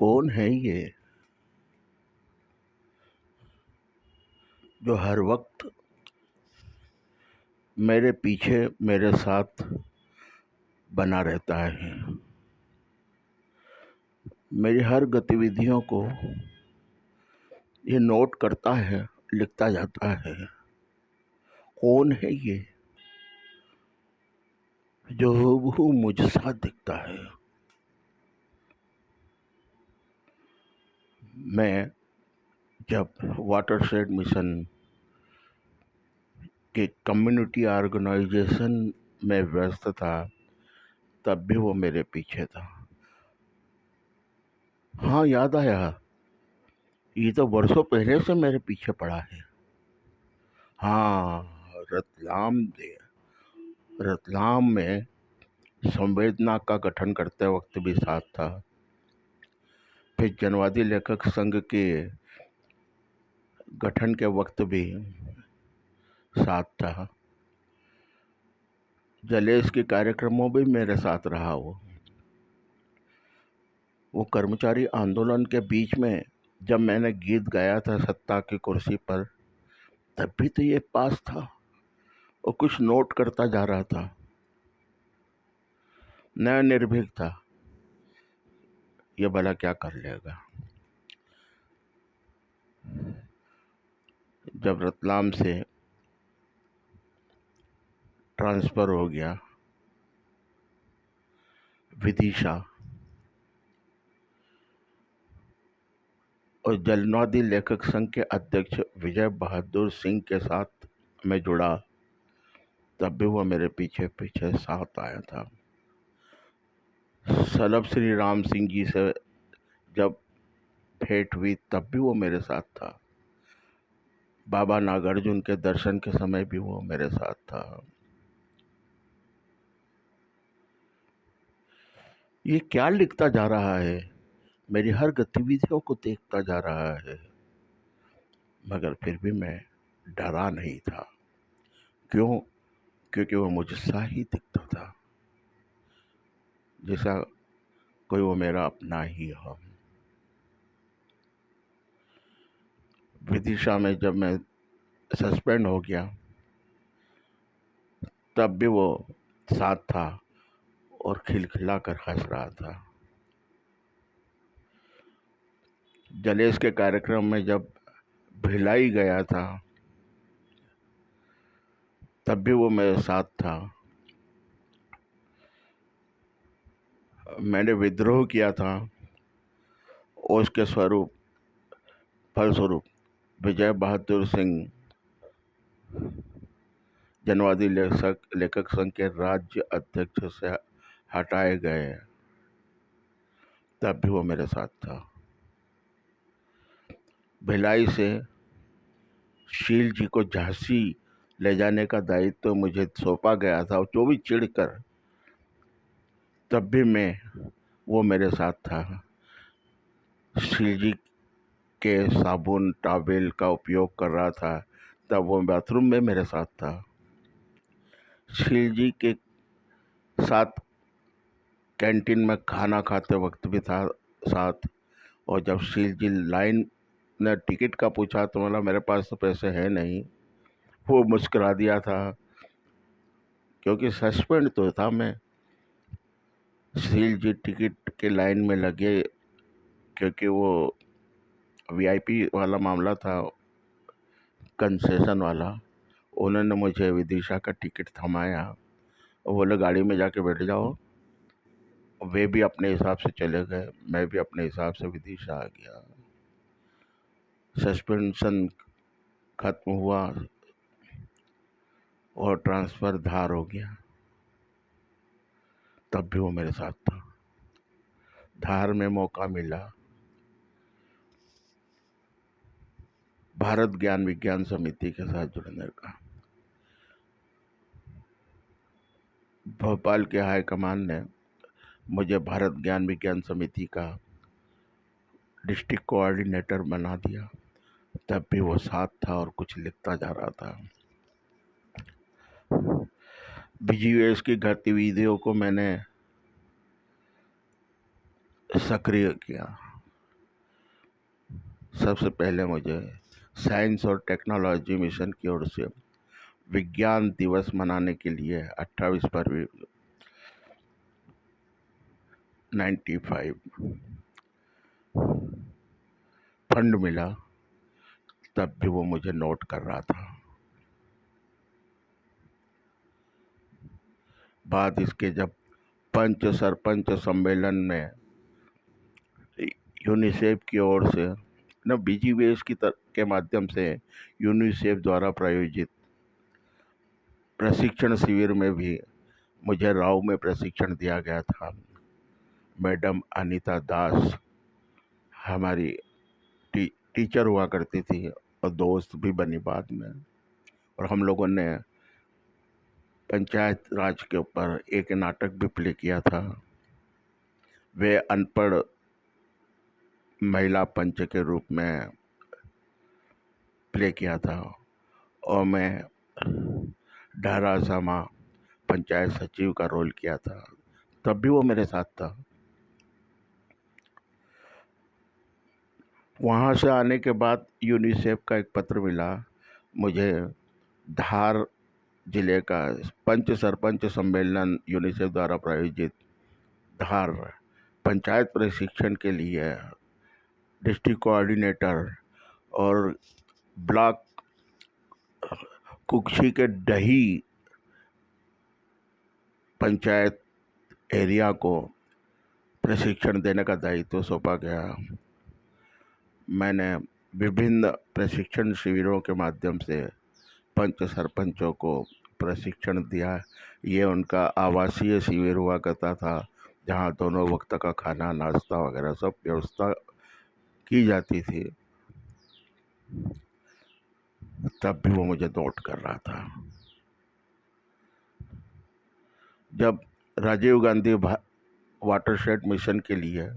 कौन है ये जो हर वक्त मेरे पीछे मेरे साथ बना रहता है, मेरी हर गतिविधियों को ये नोट करता है, लिखता जाता है। कौन है ये जो हूबहू मुझ सा दिखता है? मैं जब वाटरशेड मिशन के कम्युनिटी ऑर्गेनाइजेशन में व्यस्त था, तब भी वो मेरे पीछे था। हाँ, याद आया, ये तो वर्षों पहले से मेरे पीछे पड़ा है। हाँ, रतलाम में संवेदना का गठन करते वक्त भी साथ था। फिर जनवादी लेखक संघ के गठन के वक्त भी साथ था। जलेस के कार्यक्रमों में मेरे साथ रहा। वो कर्मचारी आंदोलन के बीच में जब मैंने गीत गाया था सत्ता की कुर्सी पर, तब भी तो ये पास था और कुछ नोट करता जा रहा था। नया निर्भीक था, ये भला क्या कर लेगा। जब रतलाम से ट्रांसफ़र हो गया विदिशा और जनवादी लेखक संघ के अध्यक्ष विजय बहादुर सिंह के साथ मैं जुड़ा, तब भी वो मेरे पीछे पीछे साथ आया था। सलभ श्री राम सिंह जी से जब भेंट हुई, तब भी वो मेरे साथ था। बाबा नागार्जुन के दर्शन के समय भी वो मेरे साथ था। ये क्या लिखता जा रहा है? मेरी हर गतिविधियों को देखता जा रहा है, मगर फिर भी मैं डरा नहीं था। क्यों? क्योंकि वो मुझसा ही दिखता था, जैसा कोई वो मेरा अपना ही हो। विदिशा में जब मैं सस्पेंड हो गया, तब भी वो साथ था और खिलखिला कर हंस रहा था। जलेस के कार्यक्रम में जब भिलाई गया था, तब भी वो मेरे साथ था। मैंने विद्रोह किया था और उसके फलस्वरूप विजय बहादुर सिंह जनवादी लेखक संघ के राज्य अध्यक्ष से हटाए गए, तब भी वो मेरे साथ था। भिलाई से शील जी को झांसी ले जाने का दायित्व तो मुझे सौंपा गया था, जो भी चिढ़कर, तब भी वो मेरे साथ था। शील जी के साबुन टॉवेल का उपयोग कर रहा था, तब वो बाथरूम में मेरे साथ था। शील जी के साथ कैंटीन में खाना खाते वक्त भी था साथ। और जब शील जी लाइन ने टिकट का पूछा तो बोला मेरे पास तो पैसे हैं नहीं, वो मुस्कुरा दिया था, क्योंकि सस्पेंड तो था मैं। शील जी टिकट के लाइन में लगे, क्योंकि वो वीआईपी वाला मामला था, कंसेशन वाला। उन्होंने मुझे विदिशा का टिकट थमाया और बोले गाड़ी में जाके बैठ जाओ। वे भी अपने हिसाब से चले गए, मैं भी अपने हिसाब से विदिशा आ गया। सस्पेंशन खत्म हुआ और ट्रांसफ़र धार हो गया, तब भी वो मेरे साथ था। धार में मौका मिला भारत ज्ञान विज्ञान समिति के साथ जुड़ने का। भोपाल के हाईकमान ने मुझे भारत ज्ञान विज्ञान समिति का डिस्ट्रिक्ट कोऑर्डिनेटर बना दिया, तब भी वो साथ था और कुछ लिखता जा रहा था। बीजीयूएस की गतिविधियों को मैंने सक्रिय किया। सबसे पहले मुझे साइंस और टेक्नोलॉजी मिशन की ओर से विज्ञान दिवस मनाने के लिए 28 फरवरी 95 फंड मिला। तब भी वो मुझे नोट कर रहा था। बाद इसके जब पंच सरपंच सम्मेलन में यूनिसेफ की ओर से न बीजीवीएस के माध्यम से यूनिसेफ द्वारा प्रायोजित प्रशिक्षण शिविर में भी मुझे राव में प्रशिक्षण दिया गया था। मैडम अनीता दास हमारी टीचर हुआ करती थी और दोस्त भी बनी बाद में। और हम लोगों ने पंचायत राज के ऊपर एक नाटक भी प्ले किया था। वे अनपढ़ महिला पंच के रूप में प्ले किया था और मैं डहरा सामा पंचायत सचिव का रोल किया था। तब भी वो मेरे साथ था। वहाँ से आने के बाद यूनिसेफ का एक पत्र मिला मुझे। धार जिले का पंच सरपंच सम्मेलन यूनिसेफ द्वारा प्रायोजित धार पंचायत प्रशिक्षण के लिए डिस्ट्रिक्ट कोऑर्डिनेटर और ब्लॉक कुक्षी के दही पंचायत एरिया को प्रशिक्षण देने का दायित्व सौंपा गया। मैंने विभिन्न प्रशिक्षण शिविरों के माध्यम से पंच सरपंचों को प्रशिक्षण दिया। ये उनका आवासीय शिविर हुआ करता था, जहाँ दोनों वक्त का खाना नाश्ता वगैरह सब व्यवस्था की जाती थी। तब भी वो मुझे नोट कर रहा था। जब राजीव गांधी वाटरशेड मिशन के लिए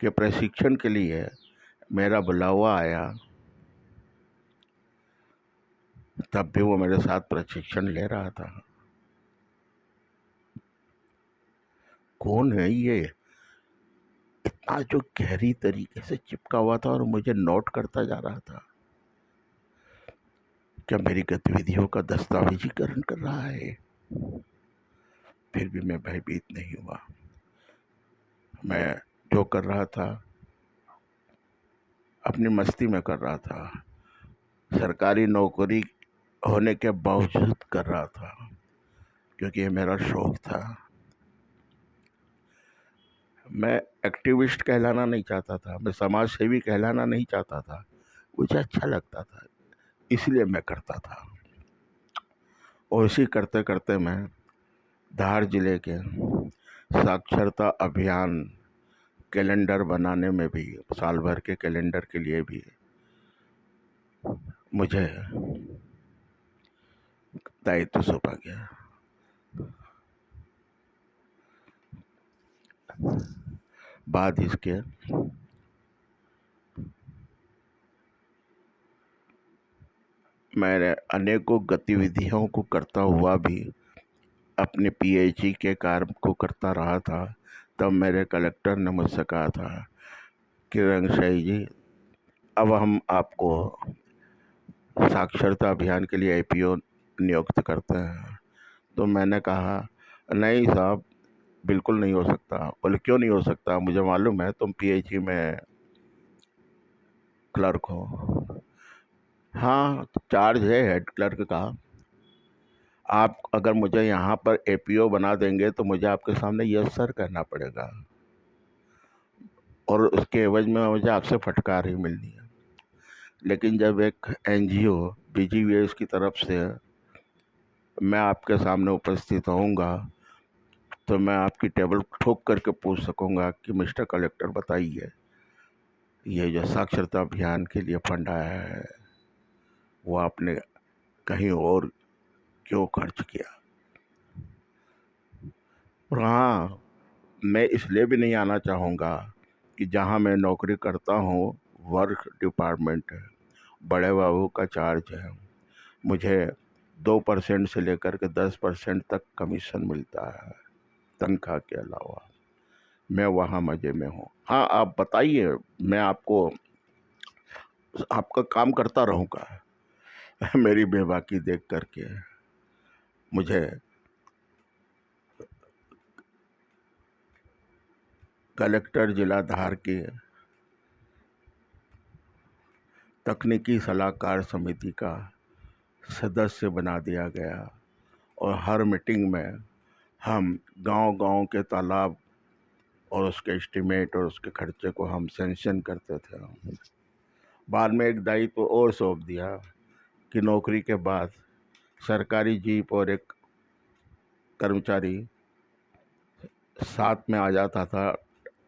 के प्रशिक्षण के लिए मेरा बुलावा आया, तब भी वो मेरे साथ प्रशिक्षण ले रहा था। कौन है ये? इतना जो गहरी तरीके से चिपका हुआ था और मुझे नोट करता जा रहा था। क्या मेरी गतिविधियों का दस्तावेजीकरण कर रहा है? फिर भी मैं भयभीत नहीं हुआ। मैं जो कर रहा था अपनी मस्ती में कर रहा था। सरकारी नौकरी होने के बावजूद कर रहा था, क्योंकि ये मेरा शौक था। मैं एक्टिविस्ट कहलाना नहीं चाहता था, मैं समाज सेवी कहलाना नहीं चाहता था। मुझे अच्छा लगता था, इसलिए मैं करता था। और इसी करते करते मैं धार जिले के साक्षरता अभियान कैलेंडर बनाने में भी, साल भर के कैलेंडर के लिए भी मुझे दायित्व सौंपा गया। बाद इसके मैंने अनेकों गतिविधियों को करता हुआ भी अपने पीएचडी के कार्य को करता रहा था। तब मेरे कलेक्टर ने मुझसे कहा था कि रंगशाही जी, अब हम आपको साक्षरता अभियान के लिए आईपीओ नियुक्त करते हैं। तो मैंने कहा नहीं साहब, बिल्कुल नहीं हो सकता। बोले क्यों नहीं हो सकता? मुझे मालूम है तुम पीएचडी में क्लर्क हो। हाँ, चार्ज है हेड क्लर्क का। आप अगर मुझे यहाँ पर एपीओ बना देंगे तो मुझे आपके सामने यस सर कहना पड़ेगा, और उसके एवज में मुझे आपसे फटकार ही मिलनी है। लेकिन जब एक एनजीओ बीजीवीएस की तरफ से मैं आपके सामने उपस्थित होऊंगा, तो मैं आपकी टेबल ठोक करके पूछ सकूंगा कि मिस्टर कलेक्टर बताइए, ये जो साक्षरता अभियान के लिए फंड आया है वो आपने कहीं और क्यों खर्च किया? और हाँ, मैं इसलिए भी नहीं आना चाहूँगा कि जहाँ मैं नौकरी करता हूँ वर्क डिपार्टमेंट है, बड़े बाबू का चार्ज है। मुझे 2% से लेकर के 10% तक कमीशन मिलता है तनख्वाह के अलावा। मैं वहाँ मज़े में हूँ। हाँ, आप बताइए, मैं आपको आपका काम करता रहूँगा। मेरी बेबाकी देख करके मुझे कलेक्टर जिला धार की तकनीकी सलाहकार समिति का सदस्य बना दिया गया और हर मीटिंग में हम गांव-गांव के तालाब और उसके एस्टीमेट और उसके खर्चे को हम सैंक्शन करते थे। बाद में एक दायित्व और सौंप दिया कि नौकरी के बाद सरकारी जीप और एक कर्मचारी साथ में आ जाता था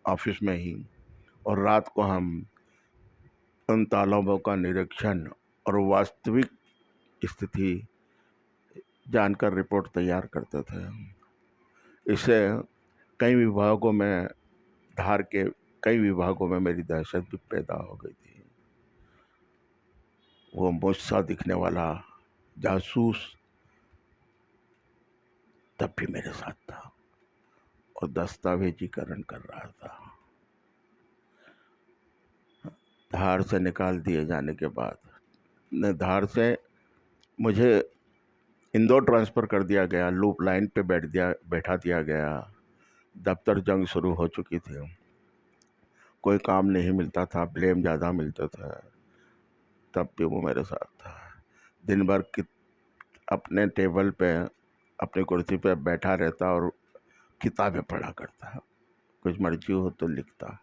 ऑफिस में ही, और रात को हम उन तालाबों का निरीक्षण और वास्तविक स्थिति जानकर रिपोर्ट तैयार करते थे। इससे कई विभागों में धार के कई विभागों में मेरी दहशत भी पैदा हो गई थी। वो मुझसा दिखने वाला जासूस तब भी मेरे साथ था और दस्तावेजीकरण कर रहा था। धार से निकाल दिए जाने के बाद धार से मुझे इंदौर ट्रांसफ़र कर दिया गया। लूप लाइन पे बैठा दिया गया। दफ्तर जंग शुरू हो चुकी थी। कोई काम नहीं मिलता था, ब्लेम ज़्यादा मिलता था। तब भी वो मेरे साथ था। दिन भर अपने टेबल पे अपनी कुर्सी पे बैठा रहता और किताबें पढ़ा करता। कुछ मर्जी हो तो लिखता।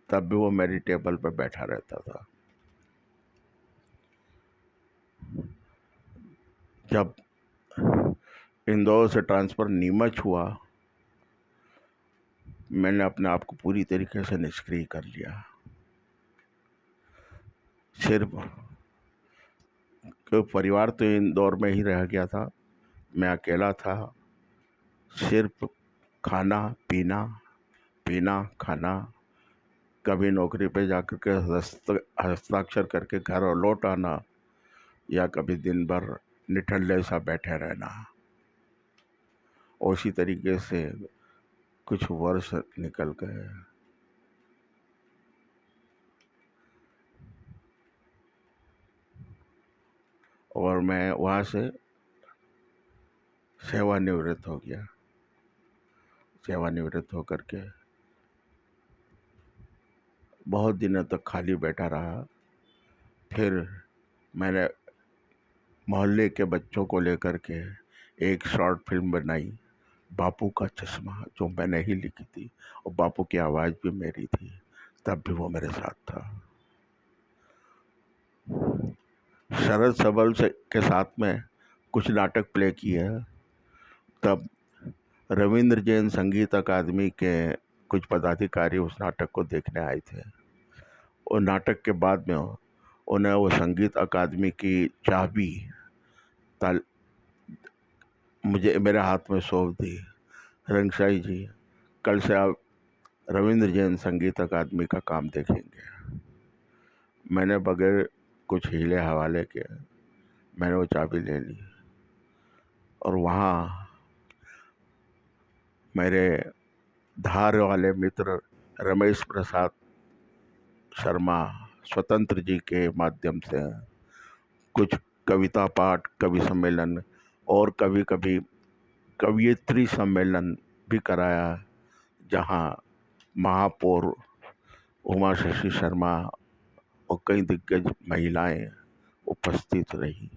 तब भी वो मेरी टेबल पे बैठा रहता था। जब इंदौर से ट्रांसफ़र नीमच हुआ, मैंने अपने आप को पूरी तरीके से निष्क्रिय कर लिया। सिर्फ परिवार तो इंदौर में ही रह गया था, मैं अकेला था। सिर्फ खाना पीना, पीना खाना, कभी नौकरी पे जाकर के हस्ताक्षर करके घर और लौट आना, या कभी दिन भर निठल्ले सा बैठे रहना। उसी तरीके से कुछ वर्ष निकल गए। और मैं वहाँ से सेवानिवृत्त हो गया। सेवानिवृत्त होकर के बहुत दिनों तक खाली बैठा रहा। फिर मैंने मोहल्ले के बच्चों को लेकर के एक शॉर्ट फिल्म बनाई, बापू का चश्मा, जो मैंने ही लिखी थी और बापू की आवाज़ भी मेरी थी। तब भी वो मेरे साथ था। शरद सबल के साथ में कुछ नाटक प्ले किए। तब रविंद्र जैन संगीत अकादमी के कुछ पदाधिकारी उस नाटक को देखने आए थे और नाटक के बाद में उन्हें वो संगीत अकादमी की चाबी मुझे मेरे हाथ में सौंप दी। रंगशाही जी, कल से आप रविंद्र जैन संगीत अकादमी का काम देखेंगे। मैंने बगैर कुछ हीले हवाले के मैंने वो चाबी ले ली और वहाँ मेरे धार वाले मित्र रमेश प्रसाद शर्मा स्वतंत्र जी के माध्यम से कुछ कविता पाठ, कवि सम्मेलन और कभी कभी कवियत्री सम्मेलन भी कराया, जहाँ महापौर उमा शशि शर्मा और कई दिग्गज महिलाएं उपस्थित रही।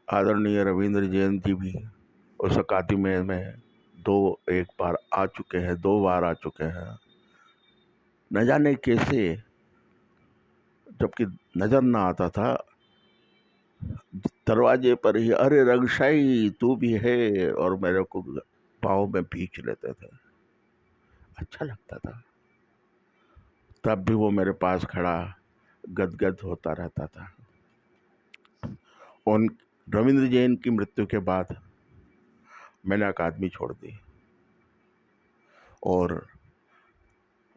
आदरणीय रविंद्र जैन जी भी उस अकादमी में एक बार आ चुके हैं, 2 बार आ चुके हैं। न जाने कैसे, जबकि नजर ना आता था, दरवाजे पर ही अरे रंगशाई तू भी है, और मेरे को पाँव में भींच लेते थे। अच्छा लगता था। तब भी वो मेरे पास खड़ा गदगद होता रहता था। उन रविंद्र जैन की मृत्यु के बाद मैंने अकादमी छोड़ दी और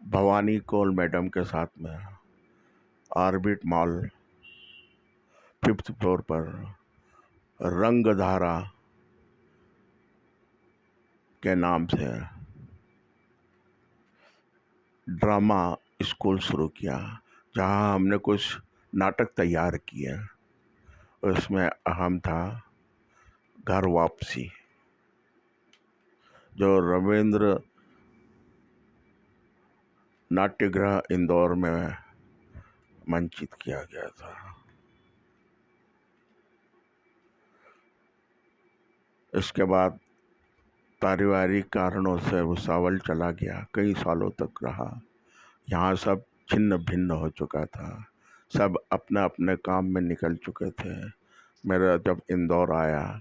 भवानी कौल मैडम के साथ में ऑर्बिट मॉल 5th फ्लोर पर रंगधारा के नाम से ड्रामा स्कूल शुरू किया, जहाँ हमने कुछ नाटक तैयार किए। उसमें अहम था घर वापसी, जो रविंद्र नाट्यगृह इंदौर में मंचित किया गया था। इसके बाद पारिवारिक कारणों से भुसावल चला गया, कई सालों तक रहा। यहाँ सब छिन्न भिन्न हो चुका था, सब अपने अपने काम में निकल चुके थे। मेरा जब इंदौर आया,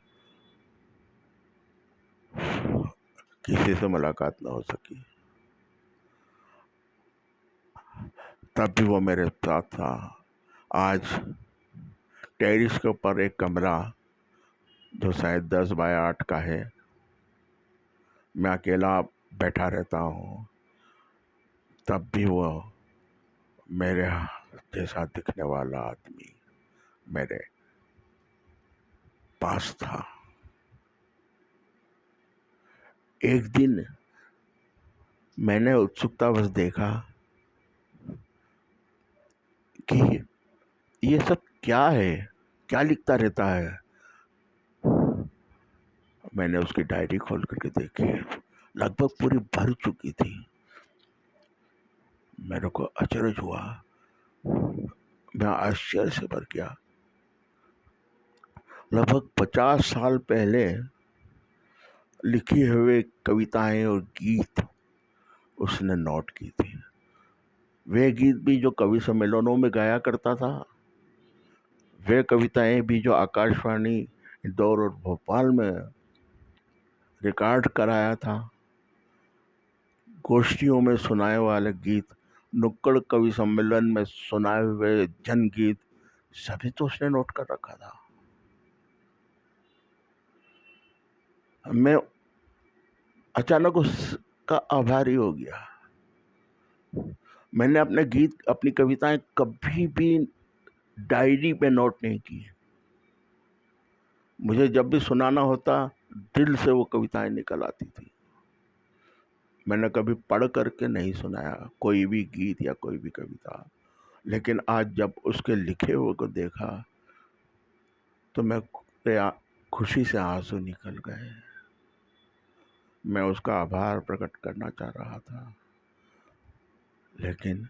किसी से मुलाकात न हो सकी। तब भी वो मेरे साथ था। आज टेरिस के ऊपर एक कमरा, जो शायद 10 बाय 8 का है, मैं अकेला बैठा रहता हूँ, तब भी वो मेरे जैसा दिखने वाला आदमी मेरे पास था। एक दिन मैंने उत्सुकतावश देखा कि ये सब क्या है, क्या लिखता रहता है। मैंने उसकी डायरी खोल करके देखी, लगभग पूरी भर चुकी थी। मेरे को अचरज हुआ, मैं आश्चर्य से भर गया। लगभग 50 साल पहले लिखी हुए कविताएं और गीत उसने नोट की थी। वे गीत भी जो कवि सम्मेलनों में गाया करता था, वे कविताएं भी जो आकाशवाणी इंदौर और भोपाल में रिकॉर्ड कराया था, गोष्ठियों में सुनाए वाले गीत, नुक्कड़ कवि सम्मेलन में सुनाए हुए जनगीत, सभी तो उसने नोट कर रखा था। मैं अचानक उसका आभारी हो गया। मैंने अपने गीत, अपनी कविताएं कभी भी डायरी पे नोट नहीं की। मुझे जब भी सुनाना होता, दिल से वो कविताएं निकल आती थी। मैंने कभी पढ़ करके नहीं सुनाया कोई भी गीत या कोई भी कविता, लेकिन आज जब उसके लिखे हुए को देखा तो मैं खुशी से आंसू निकल गए। मैं उसका आभार प्रकट करना चाह रहा था, लेकिन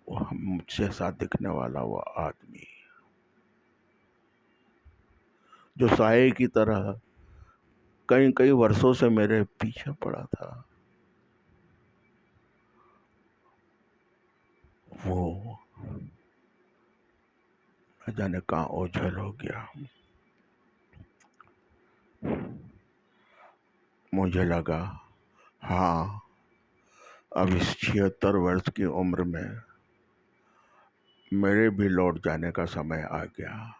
वो मुझसे साथ दिखने वाला वो आदमी, जो साये की तरह कई कई वर्षों से मेरे पीछे पड़ा था, वो न जाने कहाँ ओझल हो गया। मुझे लगा, हाँ, अब इस 76 वर्ष की उम्र में मेरे भी लौट जाने का समय आ गया।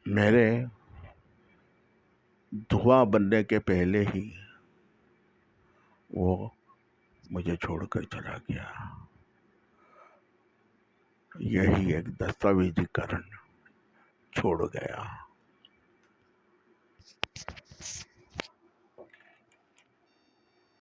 मेरे धुआं बनने के पहले ही वो मुझे छोड़कर चला गया। यही एक दस्तावेजीकरण छोड़ गया।